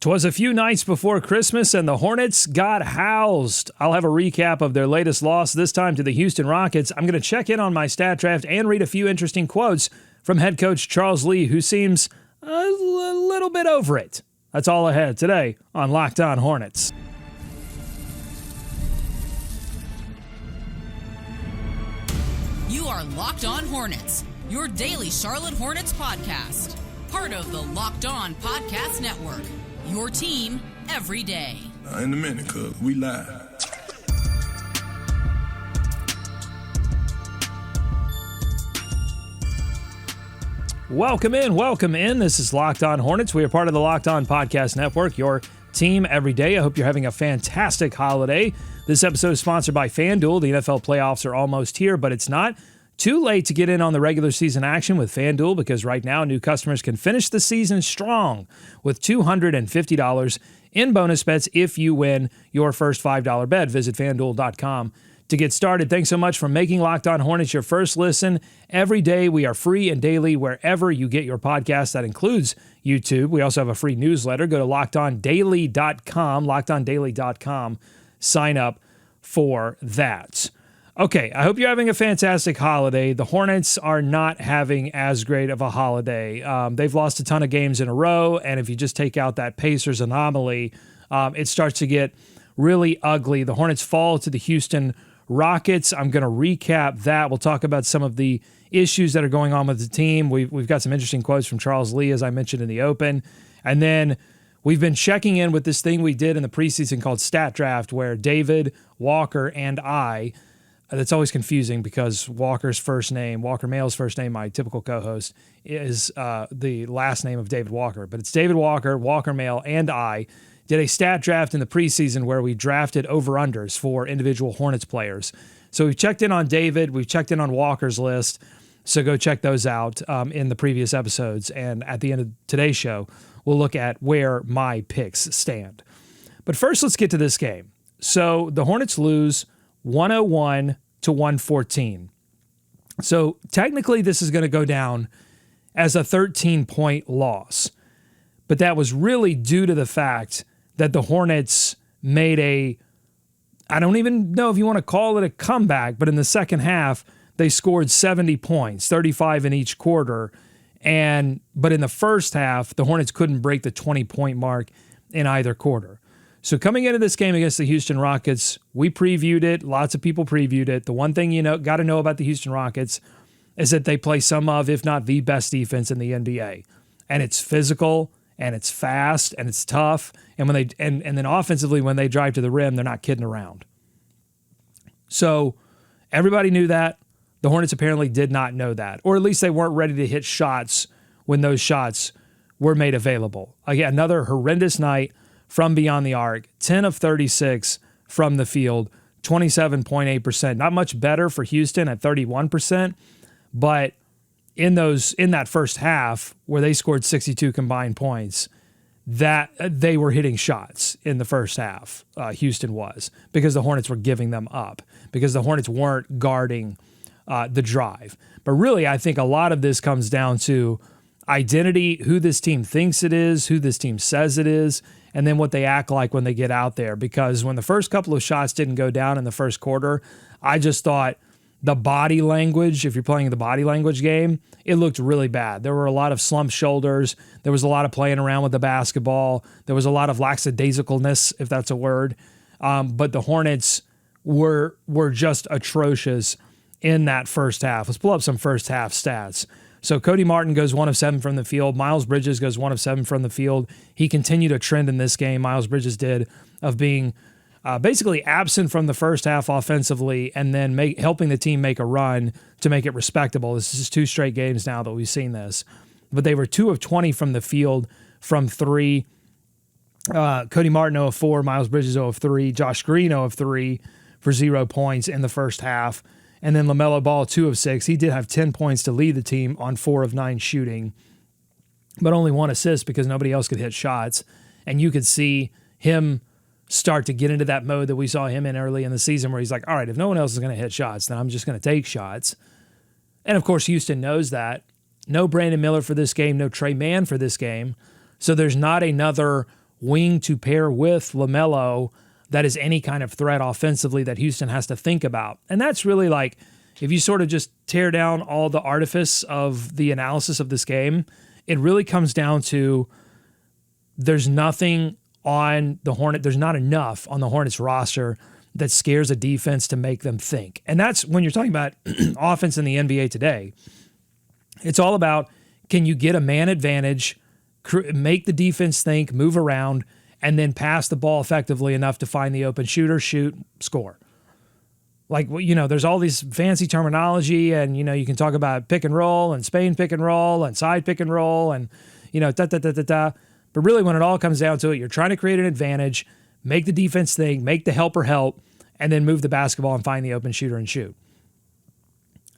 'Twas a few nights before Christmas, and the Hornets got housed. I'll have a recap of their latest loss, this time to the Houston Rockets. I'm going to check in on my stat draft and read a few interesting quotes from head coach Charles Lee, who seems a little bit over it. That's all ahead today on Locked On Hornets. You are Locked On Hornets, your daily Charlotte Hornets podcast. Part of the Locked On Podcast Network. Your team every day. In a minute, cuz we live. Welcome in. This is Locked On Hornets. We are part of the Locked On Podcast Network, your team every day. I hope you're having a fantastic holiday. This episode is sponsored by FanDuel. The NFL playoffs are almost here, but it's not too late to get in on the regular season action with FanDuel, because right now new customers can finish the season strong with $250 in bonus bets if you win your first $5 bet. Visit FanDuel.com to get started. Thanks so much for making Locked On Hornets your first listen every day. We are free and daily wherever you get your podcast. That includes YouTube. We also have a free newsletter. Go to LockedOnDaily.com, LockedOnDaily.com. Sign up for that. Okay, I hope you're having a fantastic holiday. The Hornets are not having as great of a holiday. They've lost a ton of games in a row, and if you just take out that Pacers anomaly, it starts to get really ugly. The Hornets fall to the Houston Rockets. I'm going to recap that. We'll talk about some of the issues that are going on with the team. We've got some interesting quotes from Charles Lee, as I mentioned in the open. And then we've been checking in with this thing we did in the preseason called Stat Draft, where David, Walker, and I... That's always confusing because Walker Male's first name, my typical co-host, is the last name of David Walker. But it's David Walker, Walker Male, and I did a stat draft in the preseason where we drafted over-unders for individual Hornets players. So we've checked in on David. We've checked in on Walker's list. So go check those out in the previous episodes. And at the end of today's show, we'll look at where my picks stand. But first, let's get to this game. So the Hornets lose 101-114. So technically this is going to go down as a 13-point loss. But that was really due to the fact that the Hornets made I don't even know if you want to call it a comeback, but in the second half, they scored 70 points, 35 in each quarter. But in the first half, the Hornets couldn't break the 20-point mark in either quarter. So coming into this game against the Houston Rockets, we previewed it. Lots of people previewed it. The one thing got to know about the Houston Rockets is that they play some of, if not the best defense in the NBA. And it's physical, and it's fast, and it's tough. And then offensively, when they drive to the rim, they're not kidding around. So everybody knew that. The Hornets apparently did not know that, or at least they weren't ready to hit shots when those shots were made available. Again, another horrendous night from beyond the arc, 10 of 36 from the field, 27.8%. Not much better for Houston at 31%, but in that first half where they scored 62 combined points, that they were hitting shots in the first half. Houston was, because the Hornets were giving them up, because the Hornets weren't guarding the drive. But really, I think a lot of this comes down to identity, who this team thinks it is, who this team says it is, and then what they act like when they get out there. Because when the first couple of shots didn't go down in the first quarter, I just thought the body language, if you're playing the body language game, it looked really bad. There were a lot of slumped shoulders. There was a lot of playing around with the basketball. There was a lot of lackadaisicalness, if that's a word. But the Hornets were just atrocious in that first half. Let's pull up some first half stats. So Cody Martin goes 1 of 7 from the field. Miles Bridges goes 1 of 7 from the field. He continued a trend in this game, Miles Bridges did, of being basically absent from the first half offensively and then helping the team make a run to make it respectable. This is 2 straight games now that we've seen this. But they were 2 of 20 from the field from 3. Cody Martin 0 of 4, Miles Bridges 0 of 3, Josh Green 0 of 3 for 0 points in the first half. And then LaMelo Ball, 2 of 6. He did have 10 points to lead the team on 4 of 9 shooting, but only 1 assist because nobody else could hit shots. And you could see him start to get into that mode that we saw him in early in the season where he's like, all right, if no one else is going to hit shots, then I'm just going to take shots. And, of course, Houston knows that. No Brandon Miller for this game, no Trey Mann for this game. So there's not another wing to pair with LaMelo that is any kind of threat offensively that Houston has to think about. And that's really like, if you sort of just tear down all the artifice of the analysis of this game, it really comes down to there's nothing on the Hornet. There's not enough on the Hornets roster that scares a defense to make them think. And that's when you're talking about offense in the NBA today. It's all about, can you get a man advantage, make the defense think, move around, and then pass the ball effectively enough to find the open shooter, shoot, score. Like, you know, there's all these fancy terminology, and, you know, you can talk about pick and roll and Spain pick and roll and side pick and roll and, you know, da-da-da-da-da. But really, when it all comes down to it, you're trying to create an advantage, make the defense think, make the helper help, and then move the basketball and find the open shooter and shoot.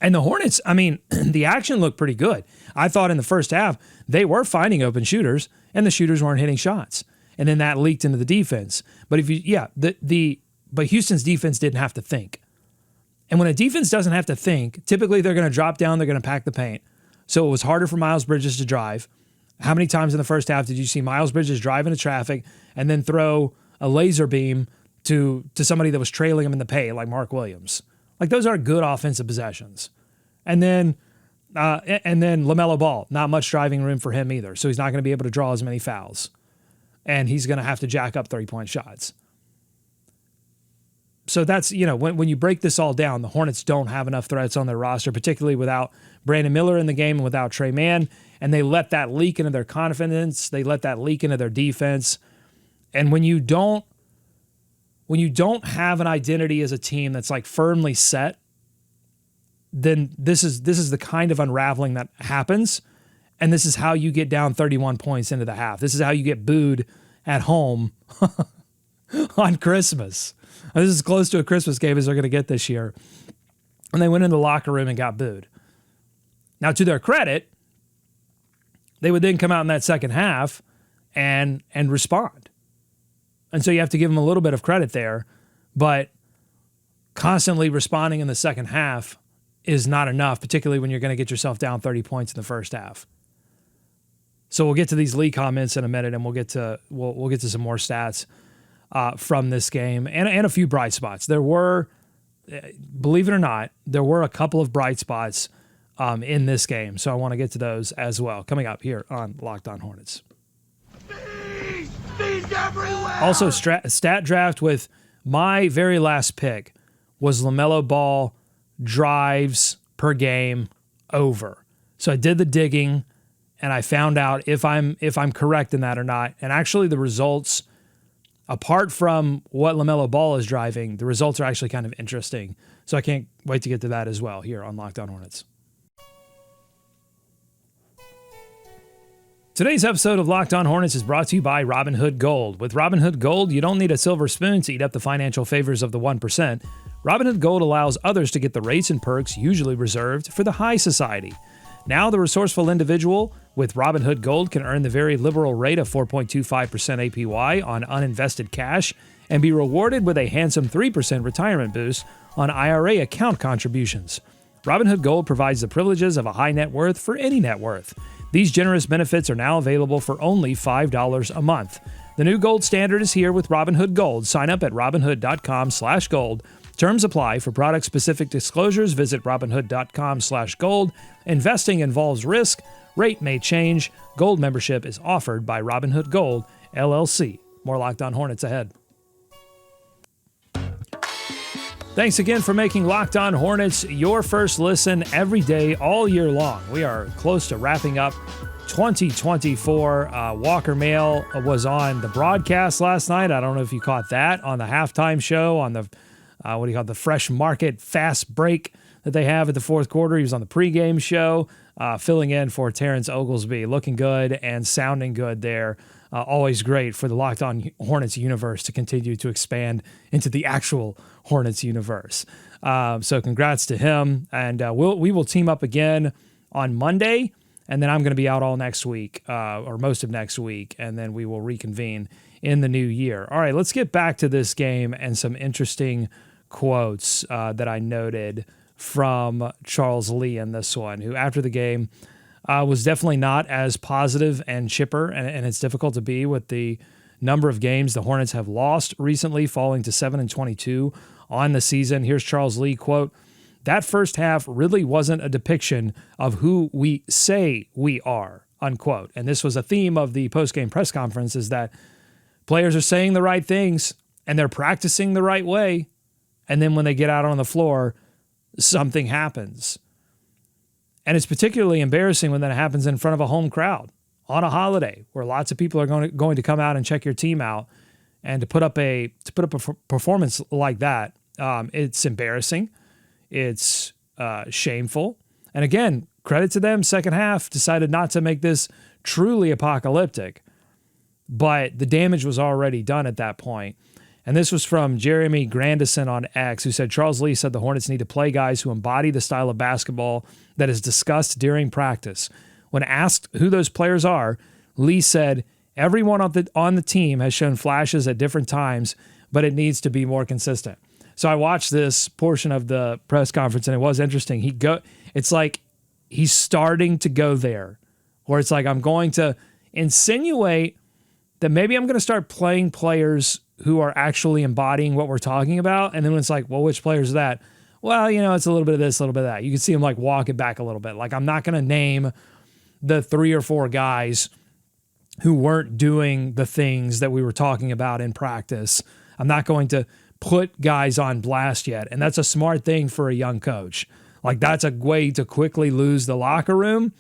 And the Hornets, I mean, the action looked pretty good. I thought in the first half, they were finding open shooters, and the shooters weren't hitting shots. And then that leaked into the defense. But but Houston's defense didn't have to think. And when a defense doesn't have to think, typically they're going to drop down, they're going to pack the paint. So it was harder for Miles Bridges to drive. How many times in the first half did you see Miles Bridges drive into traffic and then throw a laser beam to somebody that was trailing him in the paint, like Mark Williams? Like, those are good offensive possessions. And then LaMelo Ball, not much driving room for him either. So he's not going to be able to draw as many fouls. And he's going to have to jack up 3-point shots. So that's, you know, when you break this all down, the Hornets don't have enough threats on their roster, particularly without Brandon Miller in the game and without Trey Mann. And they let that leak into their confidence. They let that leak into their defense. And when you don't have an identity as a team that's like firmly set, then this is the kind of unraveling that happens. And this is how you get down 31 points into the half. This is how you get booed at home on Christmas. This is as close to a Christmas game as they're going to get this year. And they went in the locker room and got booed. Now, to their credit, they would then come out in that second half and respond. And so you have to give them a little bit of credit there. But constantly responding in the second half is not enough, particularly when you're going to get yourself down 30 points in the first half. So we'll get to these league comments in a minute, and we'll get to some more stats from this game and a few bright spots. There were, believe it or not, there were a couple of bright spots in this game. So I want to get to those as well. Coming up here on Locked On Hornets. Also, stat draft with my very last pick was LaMelo Ball drives per game over. So I did the digging, and I found out if I'm correct in that or not. And actually, the results, apart from what LaMelo Ball is driving, the results are actually kind of interesting. So I can't wait to get to that as well here on Locked On Hornets. Today's episode of Locked On Hornets is brought to you by Robinhood Gold. With Robinhood Gold, you don't need a silver spoon to eat up the financial favors of the 1%. Robinhood Gold allows others to get the rates and perks usually reserved for the high society. Now, the resourceful individual with Robinhood Gold can earn the very liberal rate of 4.25% APY on uninvested cash and be rewarded with a handsome 3% retirement boost on IRA account contributions. Robinhood Gold provides the privileges of a high net worth for any net worth. These generous benefits are now available for only $5 a month. The new gold standard is here with Robinhood Gold. Sign up at Robinhood.com/gold. Terms apply. For product-specific disclosures, visit Robinhood.com/gold. Investing involves risk. Rate may change. Gold membership is offered by Robinhood Gold, LLC. More Locked On Hornets ahead. Thanks again for making Locked On Hornets your first listen every day, all year long. We are close to wrapping up 2024. Walker Mail was on the broadcast last night. I don't know if you caught that on the halftime show, on the, the Fresh Market fast break that they have at the fourth quarter. He was on the pregame show, filling in for Terrence Oglesby. Looking good and sounding good there. Always great for the Locked On Hornets universe to continue to expand into the actual Hornets universe. So congrats to him. And we will team up again on Monday. And then I'm going to be out all next week, or most of next week. And then we will reconvene in the new year. All right, let's get back to this game and some interesting quotes that I noted from Charles Lee in this one, who after the game was definitely not as positive and chipper, and it's difficult to be with the number of games the Hornets have lost recently, falling to 7-22 on the season. Here's Charles Lee, quote, "That first half really wasn't a depiction of who we say we are," unquote. And this was a theme of the postgame press conference, is that players are saying the right things and they're practicing the right way. And then when they get out on the floor, something happens. And it's particularly embarrassing when that happens in front of a home crowd on a holiday where lots of people are going to come out and check your team out. And to put up a performance like that, it's embarrassing. It's shameful. And again, credit to them, second half decided not to make this truly apocalyptic. But the damage was already done at that point. And this was from Jeremy Grandison on X, who said, Charles Lee said the Hornets need to play guys who embody the style of basketball that is discussed during practice. When asked who those players are, Lee said, everyone on the team has shown flashes at different times, but it needs to be more consistent. So I watched this portion of the press conference, and it was interesting. It's like he's starting to go there, where it's like, I'm going to insinuate that maybe I'm going to start playing players who are actually embodying what we're talking about. And then when it's like, well, which players is that? Well, it's a little bit of this, a little bit of that. You can see him like walk it back a little bit. Like, I'm not going to name the 3 or 4 guys who weren't doing the things that we were talking about in practice. I'm not going to put guys on blast yet. And that's a smart thing for a young coach. Like, that's a way to quickly lose the locker room.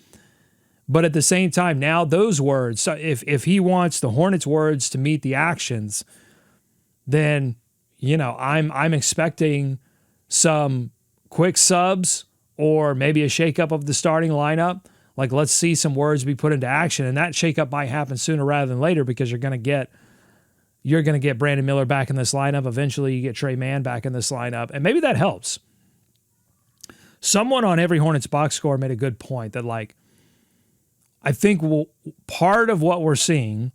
But at the same time, now those words, so if he wants the Hornets' words to meet the actions, then, I'm expecting some quick subs or maybe a shakeup of the starting lineup. Like, let's see some words be put into action. And that shakeup might happen sooner rather than later, because you're going to get Brandon Miller back in this lineup. Eventually you get Trey Mann back in this lineup. And maybe that helps. Someone on every Hornets box score made a good point that, like, I think part of what we're seeing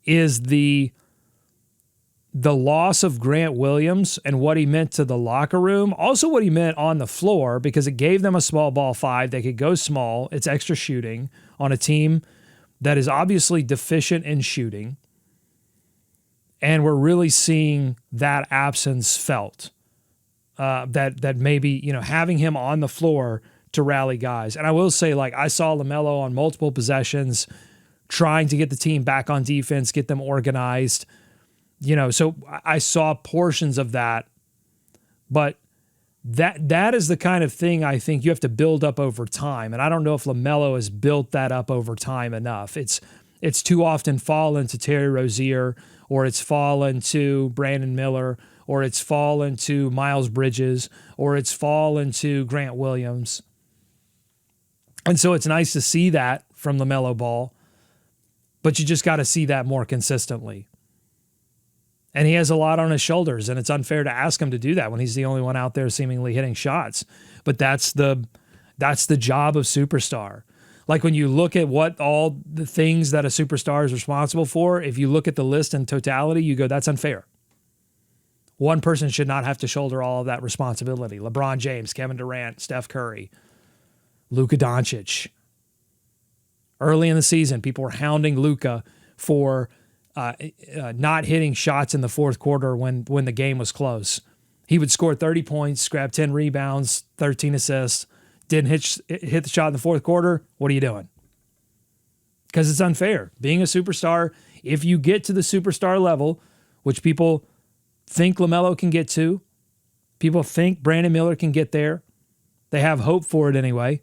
is the loss of Grant Williams and what he meant to the locker room. Also what he meant on the floor, because it gave them a small ball 5. They could go small. It's extra shooting on a team that is obviously deficient in shooting. And we're really seeing that absence felt. That maybe, having him on the floor to rally guys. And I will say, like, I saw LaMelo on multiple possessions trying to get the team back on defense, get them organized. So I saw portions of that, but that is the kind of thing I think you have to build up over time. And I don't know if LaMelo has built that up over time enough. It's too often fallen to Terry Rozier, or it's fallen to Brandon Miller, or it's fallen to Miles Bridges, or it's fallen to Grant Williams. And so it's nice to see that from LaMelo Ball, but you just got to see that more consistently. And he has a lot on his shoulders, and it's unfair to ask him to do that when he's the only one out there seemingly hitting shots. But that's the job of superstar. Like, when you look at what all the things that a superstar is responsible for, if you look at the list in totality, you go, that's unfair. One person should not have to shoulder all of that responsibility. LeBron James, Kevin Durant, Steph Curry, Luka Doncic. Early in the season, people were hounding Luka for not hitting shots in the fourth quarter when the game was close. He would score 30 points, grab 10 rebounds, 13 assists, didn't hit the shot in the fourth quarter. What are you doing? Because it's unfair. Being a superstar, if you get to the superstar level, which people think LaMelo can get to, people think Brandon Miller can get there, they have hope for it anyway.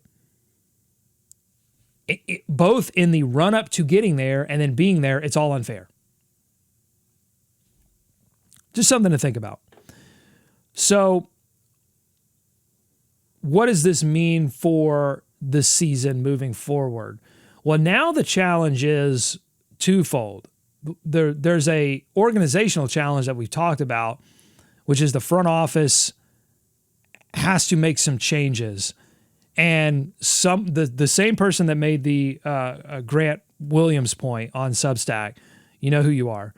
Both in the run-up to getting there and then being there, it's all unfair. Just something to think about. So, what does this mean for the season moving forward? Well, now the challenge is twofold. There's a organizational challenge that we've talked about, which is the front office has to make some changes. And the same person that made the Grant Williams point on Substack, you know who you are.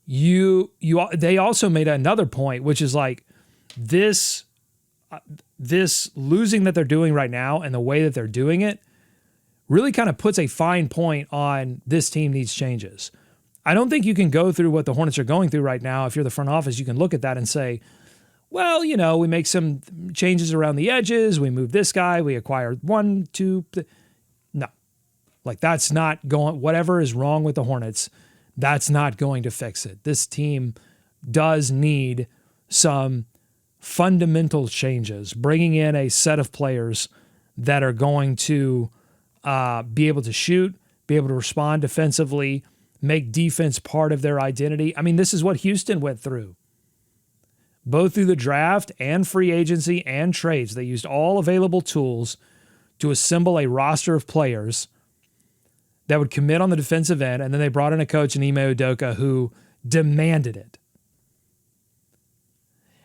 They also made another point, which is like this losing that they're doing right now and the way that they're doing it really kind of puts a fine point on this team needs changes. I don't think you can go through what the Hornets are going through right now. If you're the front office, you can look at that and say, well, we make some changes around the edges. We move this guy. We acquire 1, 2. No. Like, that's not going, whatever is wrong with the Hornets, that's not going to fix it. This team does need some fundamental changes, bringing in a set of players that are going to be able to shoot, be able to respond defensively, make defense part of their identity. I mean, this is what Houston went through. Both through the draft and free agency and trades, they used all available tools to assemble a roster of players that would commit on the defensive end, and then they brought in a coach in Ime Udoka who demanded it.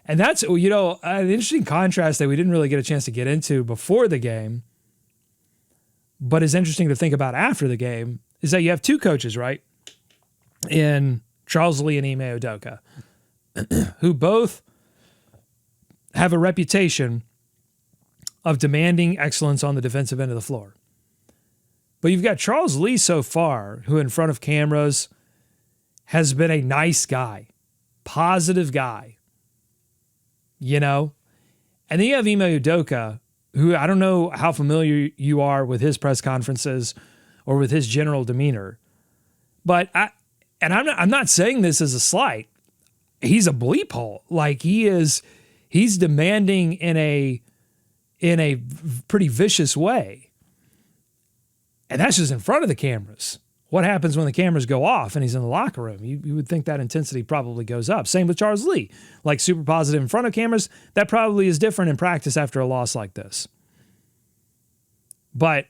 And that's, an interesting contrast that we didn't really get a chance to get into before the game, but is interesting to think about after the game, is that you have two coaches, right? In Charles Lee and Ime Udoka, who both have a reputation of demanding excellence on the defensive end of the floor. But you've got Charles Lee so far, who in front of cameras has been a nice guy, positive guy, And then you have Ime Udoka, who I don't know how familiar you are with his press conferences or with his general demeanor, but I'm not saying this as a slight. He's a bleep hole. Like, he's demanding in a pretty vicious way. And that's just in front of the cameras. What happens when the cameras go off and he's in the locker room? You would think that intensity probably goes up. Same with Charles Lee. Like, super positive in front of cameras. That probably is different in practice after a loss like this. But,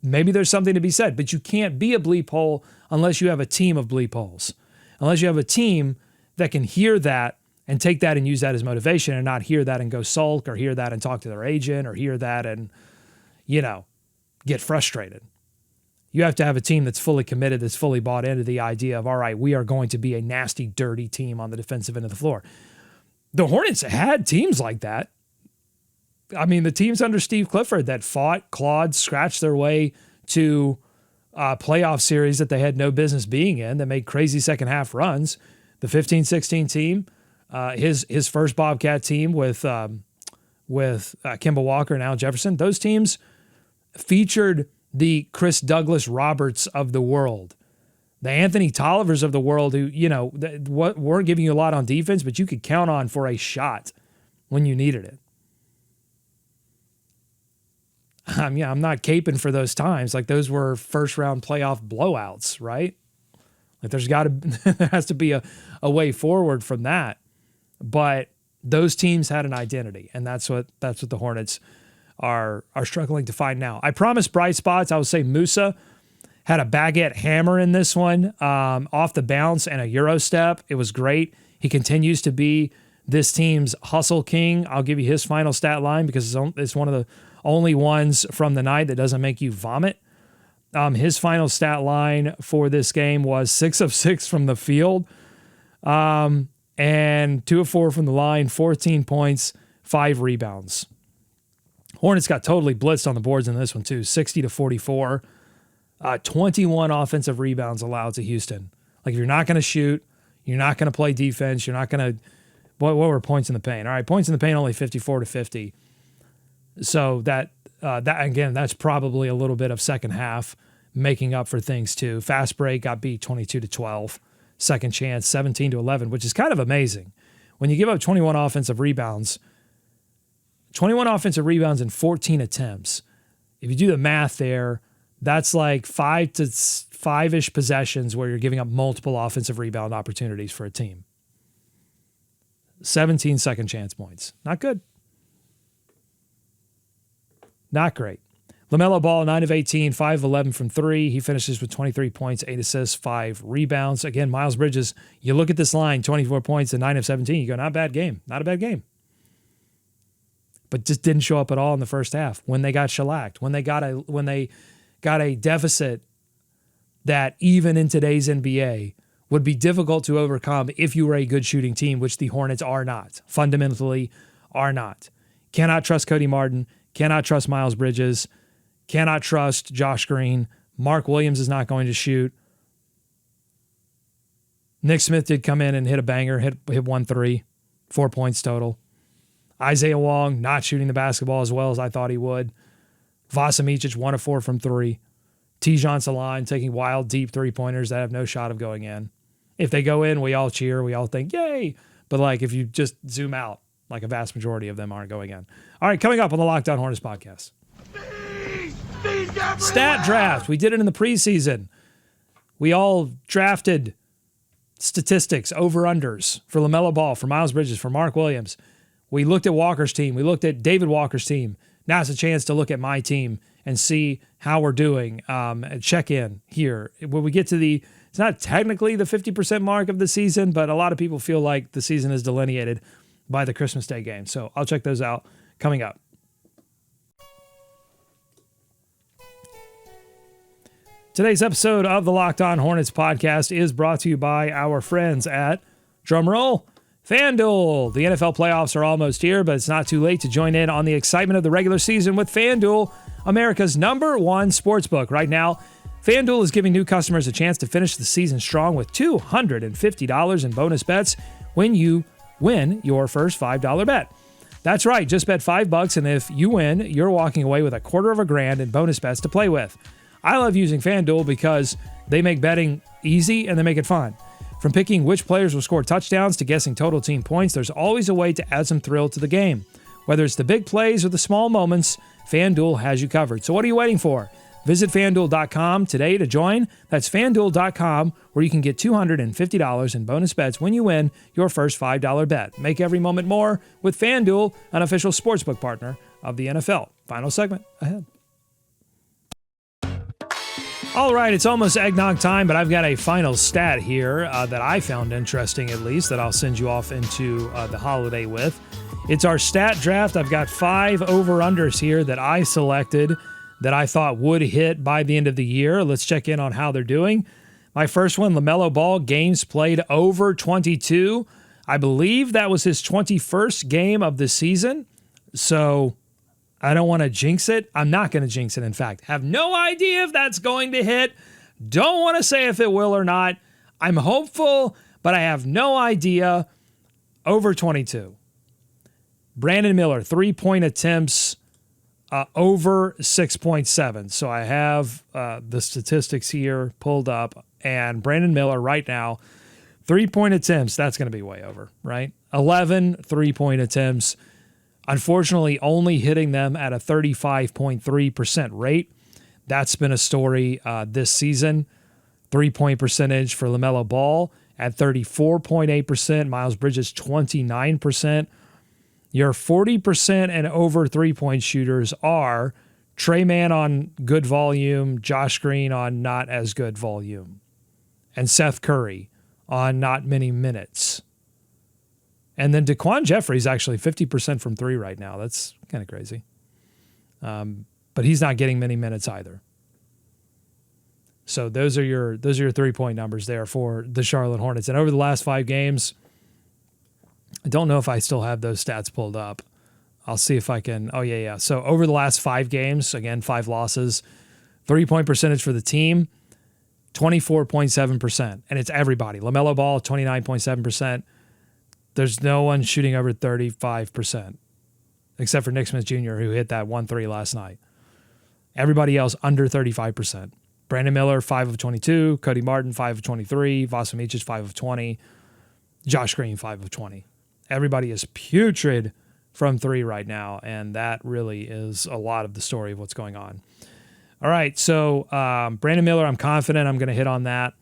maybe there's something to be said. But you can't be a bleep hole unless you have a team of bleep holes. Unless you have a team that can hear that and take that and use that as motivation, and not hear that and go sulk, or hear that and talk to their agent, or hear that and, get frustrated. You have to have a team that's fully committed, that's fully bought into the idea of, all right, we are going to be a nasty, dirty team on the defensive end of the floor. The Hornets had teams like that. I mean, the teams under Steve Clifford that fought, clawed, scratched their way to playoff series that they had no business being in, that made crazy second half runs. The 15-16 team, his first Bobcat team with Kemba Walker and Al Jefferson, those teams featured the Chris Douglas Roberts of the world, the Anthony Tollivers of the world, who, weren't giving you a lot on defense, but you could count on for a shot when you needed it. I'm not caping for those times. Like, those were first round playoff blowouts, right? Like, there has to be a way forward from that. But those teams had an identity, and that's what the Hornets are struggling to find now. I promised bright spots. I would say Moussa had a baguette hammer in this one, off the bounce and a Euro step. It was great. He continues to be this team's hustle king. I'll give you his final stat line because it's one of the only ones from the night that doesn't make you vomit. His final stat line for this game was 6 of 6 from the field, and 2 of 4 from the line, 14 points, 5 rebounds. Hornets got totally blitzed on the boards in this one too, 60-44. 21 offensive rebounds allowed to Houston. Like, if you're not going to shoot, you're not going to play defense, you're not going to... What were points in the paint? All right, points in the paint only 54-50. So that again, that's probably a little bit of second half making up for things too. Fast break got beat 22-12. Second chance 17-11, which is kind of amazing. When you give up 21 offensive rebounds in 14 attempts. If you do the math there, that's like 5-ish possessions where you're giving up multiple offensive rebound opportunities for a team. 17 second chance points. Not good. Not great. LaMelo Ball, 9 of 18, 5 of 11 from 3. He finishes with 23 points, 8 assists, 5 rebounds. Again, Miles Bridges, you look at this line, 24 points and 9 of 17. You go, not a bad game. Not a bad game. But just didn't show up at all in the first half when they got shellacked, when they got a deficit that even in today's NBA would be difficult to overcome if you were a good shooting team, which the Hornets are not, fundamentally are not. Cannot trust Cody Martin, cannot trust Miles Bridges, cannot trust Josh Green, Mark Williams is not going to shoot. Nick Smith did come in and hit a banger, hit 1 3, 4 points total. Isaiah Wong not shooting the basketball as well as I thought he would. Vasa Micic 1 of 4 from 3. Tijan Salan taking wild, deep three-pointers that have no shot of going in. If they go in, we all cheer. We all think, yay. But like if you just zoom out, like a vast majority of them aren't going in. All right, coming up on the Locked On Hornets podcast. Stat draft. We did it in the preseason. We all drafted statistics, over-unders for LaMelo Ball, for Miles Bridges, for Mark Williams. We looked at Walker's team. We looked at David Walker's team. Now it's a chance to look at my team and see how we're doing and check in here. When we get to it's not technically the 50% mark of the season, but a lot of people feel like the season is delineated by the Christmas Day game. So I'll check those out coming up. Today's episode of the Locked On Hornets podcast is brought to you by our friends at, drumroll, FanDuel. The NFL playoffs are almost here, but it's not too late to join in on the excitement of the regular season with FanDuel, America's #1 sportsbook. Right now, FanDuel is giving new customers a chance to finish the season strong with $250 in bonus bets when you win your first $5 bet. That's right, just bet $5, and if you win, you're walking away with $250,000 in bonus bets to play with. I love using FanDuel because they make betting easy and they make it fun. From picking which players will score touchdowns to guessing total team points, there's always a way to add some thrill to the game. Whether it's the big plays or the small moments, FanDuel has you covered. So what are you waiting for? Visit FanDuel.com today to join. That's FanDuel.com, where you can get $250 in bonus bets when you win your first $5 bet. Make every moment more with FanDuel, an official sportsbook partner of the NFL. Final segment ahead. All right, it's almost eggnog time, but I've got a final stat here that I found interesting, at least, that I'll send you off into the holiday with. It's our stat draft. I've got 5 over-unders here that I selected that I thought would hit by the end of the year. Let's check in on how they're doing. My first one, LaMelo Ball, games played over 22. I believe that was his 21st game of the season, so I don't want to jinx it. I'm not going to jinx it, in fact. Have no idea if that's going to hit. Don't want to say if it will or not. I'm hopeful, but I have no idea. Over 22. Brandon Miller, 3-point attempts, over 6.7. So I have the statistics here pulled up. And Brandon Miller right now, 3-point attempts, that's going to be way over, right? 11 3-point attempts. Unfortunately, only hitting them at a 35.3% rate. That's been a story this season. 3-point percentage for LaMelo Ball at 34.8%. Miles Bridges, 29%. Your 40% and over 3-point shooters are Trey Mann on good volume, Josh Green on not as good volume, and Seth Curry on not many minutes. And then DeQuan Jeffrey's actually 50% from 3 right now. That's kind of crazy. But he's not getting many minutes either. So those are your 3-point numbers there for the Charlotte Hornets. And over the last 5 games, I don't know if I still have those stats pulled up. I'll see if I can. Oh, yeah. So over the last 5 games, again, 5 losses, 3-point percentage for the team, 24.7%. And it's everybody. LaMelo Ball, 29.7%. There's no one shooting over 35%, except for Nick Smith Jr., who hit that 1-3 last night. Everybody else under 35%. Brandon Miller, 5 of 22. Cody Martin, 5 of 23. Vasa Micic, 5 of 20. Josh Green, 5 of 20. Everybody is putrid from 3 right now, and that really is a lot of the story of what's going on. All right, so Brandon Miller, I'm confident I'm going to hit on that.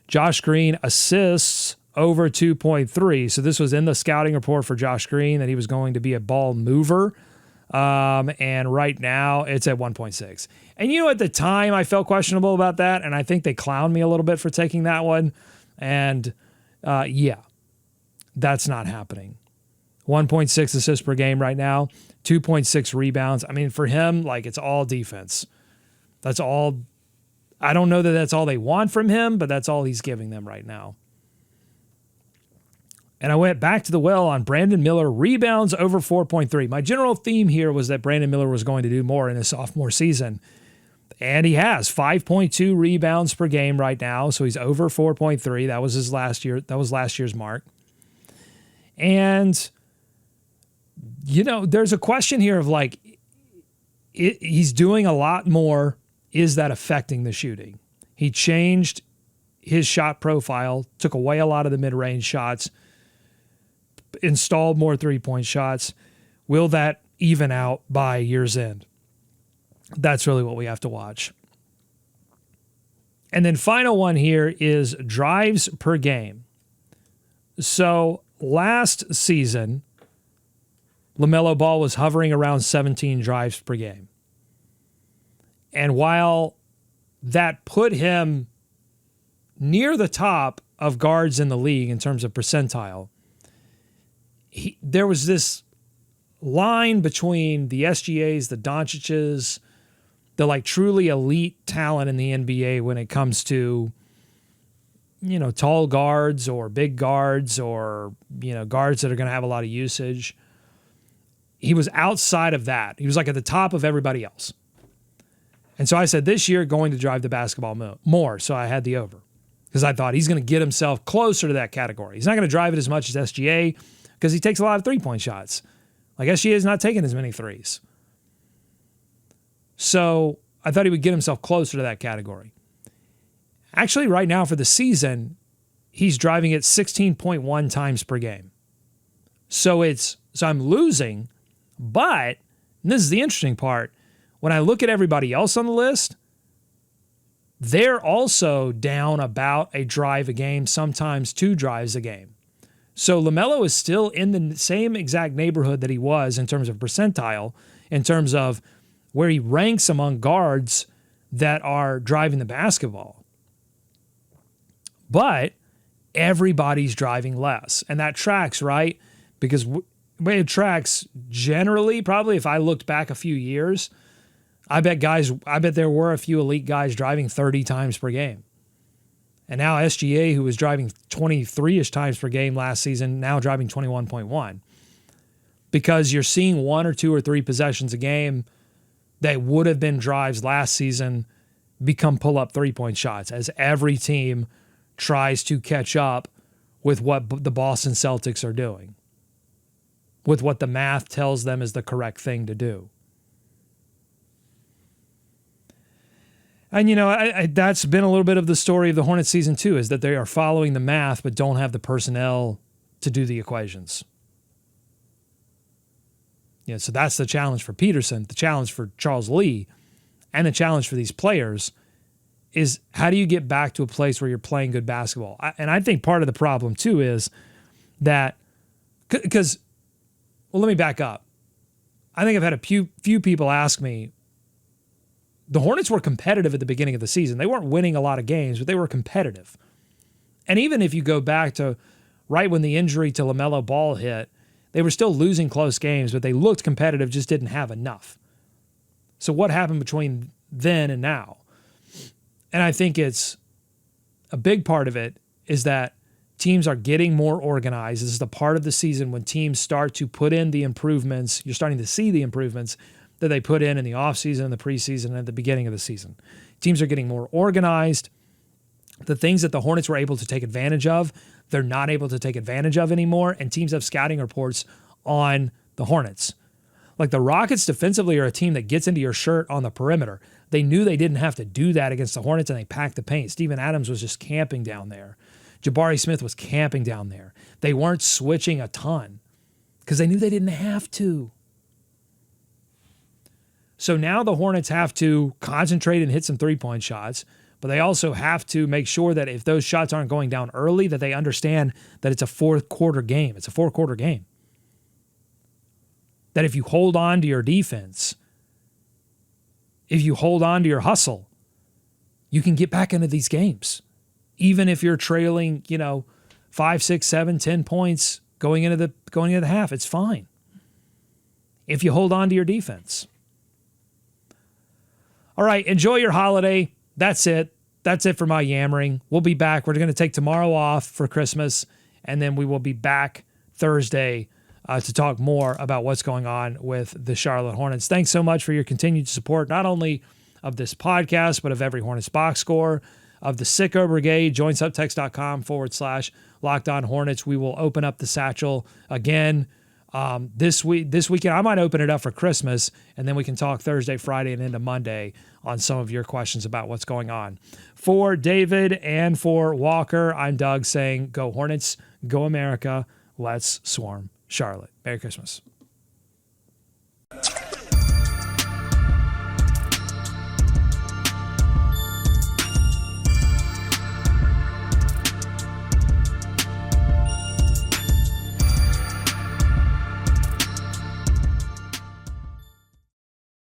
Josh Green, assists over 2.3. So this was in the scouting report for Josh Green that he was going to be a ball mover. And right now it's at 1.6. And at the time I felt questionable about that. And I think they clowned me a little bit for taking that one. And that's not happening. 1.6 assists per game right now, 2.6 rebounds. I mean, for him, it's all defense. That's all. I don't know that that's all they want from him, but that's all he's giving them right now. And I went back to the well on Brandon Miller, rebounds over 4.3. My general theme here was that Brandon Miller was going to do more in his sophomore season. And he has 5.2 rebounds per game right now. So he's over 4.3. That was his last year. That was last year's mark. And, there's a question here of like, he's doing a lot more. Is that affecting the shooting? He changed his shot profile, took away a lot of the mid-range shots, installed more three-point shots. Will that even out by year's end? That's really what we have to watch. And then final one here is drives per game. So last season, LaMelo Ball was hovering around 17 drives per game. And while that put him near the top of guards in the league in terms of percentile, there was this line between the SGAs, the Doncic's, the like truly elite talent in the NBA when it comes to, tall guards or big guards or, guards that are going to have a lot of usage. He was outside of that. He was like at the top of everybody else. And so I said this year going to drive the basketball more. So I had the over because I thought he's going to get himself closer to that category. He's not going to drive it as much as SGA because he takes a lot of three-point shots. Like SGA is not taking as many threes. So I thought he would get himself closer to that category. Actually, right now for the season, he's driving it 16.1 times per game. So I'm losing, but, and this is the interesting part, when I look at everybody else on the list, they're also down about a drive a game, sometimes 2 drives a game. So LaMelo is still in the same exact neighborhood that he was in terms of percentile, in terms of where he ranks among guards that are driving the basketball. But everybody's driving less. And that tracks, right? Because it tracks generally, probably if I looked back a few years, I bet there were a few elite guys driving 30 times per game. And now SGA, who was driving 23-ish times per game last season, now driving 21.1. Because you're seeing 1 or 2 or 3 possessions a game that would have been drives last season become pull-up three-point shots as every team tries to catch up with what the Boston Celtics are doing, with what the math tells them is the correct thing to do. And, that's been a little bit of the story of the Hornets season too, is that they are following the math but don't have the personnel to do the equations. So that's the challenge for Peterson, the challenge for Charles Lee, and the challenge for these players is how do you get back to a place where you're playing good basketball? And I think part of the problem too is that, because, well, let me back up. I think I've had a few people ask me, the Hornets were competitive at the beginning of the season. They weren't winning a lot of games, but they were competitive. And even if you go back to right when the injury to LaMelo Ball hit, they were still losing close games, but they looked competitive, just didn't have enough. So what happened between then and now? And I think it's a big part of it is that teams are getting more organized. This is the part of the season when teams start to put in the improvements. You're starting to see the improvements that they put in the offseason, and the preseason, and at the beginning of the season. Teams are getting more organized. The things that the Hornets were able to take advantage of, they're not able to take advantage of anymore, and teams have scouting reports on the Hornets. Like the Rockets defensively are a team that gets into your shirt on the perimeter. They knew they didn't have to do that against the Hornets, and they packed the paint. Steven Adams was just camping down there. Jabari Smith was camping down there. They weren't switching a ton because they knew they didn't have to. So now the Hornets have to concentrate and hit some three-point shots, but they also have to make sure that if those shots aren't going down early, that they understand that it's a fourth-quarter game. It's a fourth-quarter game. That if you hold on to your defense, if you hold on to your hustle, you can get back into these games. Even if you're trailing, 5, 6, 7, 10 points going into the half, it's fine. If you hold on to your defense. All right, enjoy your holiday. That's it. That's it for my yammering. We'll be back. We're going to take tomorrow off for Christmas, and then we will be back Thursday to talk more about what's going on with the Charlotte Hornets. Thanks so much for your continued support, not only of this podcast, but of every Hornets box score, of the Sicko Brigade. Join subtext.com/Locked On Hornets. We will open up the satchel again this weekend. I might open it up for Christmas, and then we can talk Thursday, Friday, and into Monday on some of your questions about what's going on. For David and for Walker, I'm Doug saying, go Hornets, go America, let's swarm Charlotte. Merry Christmas.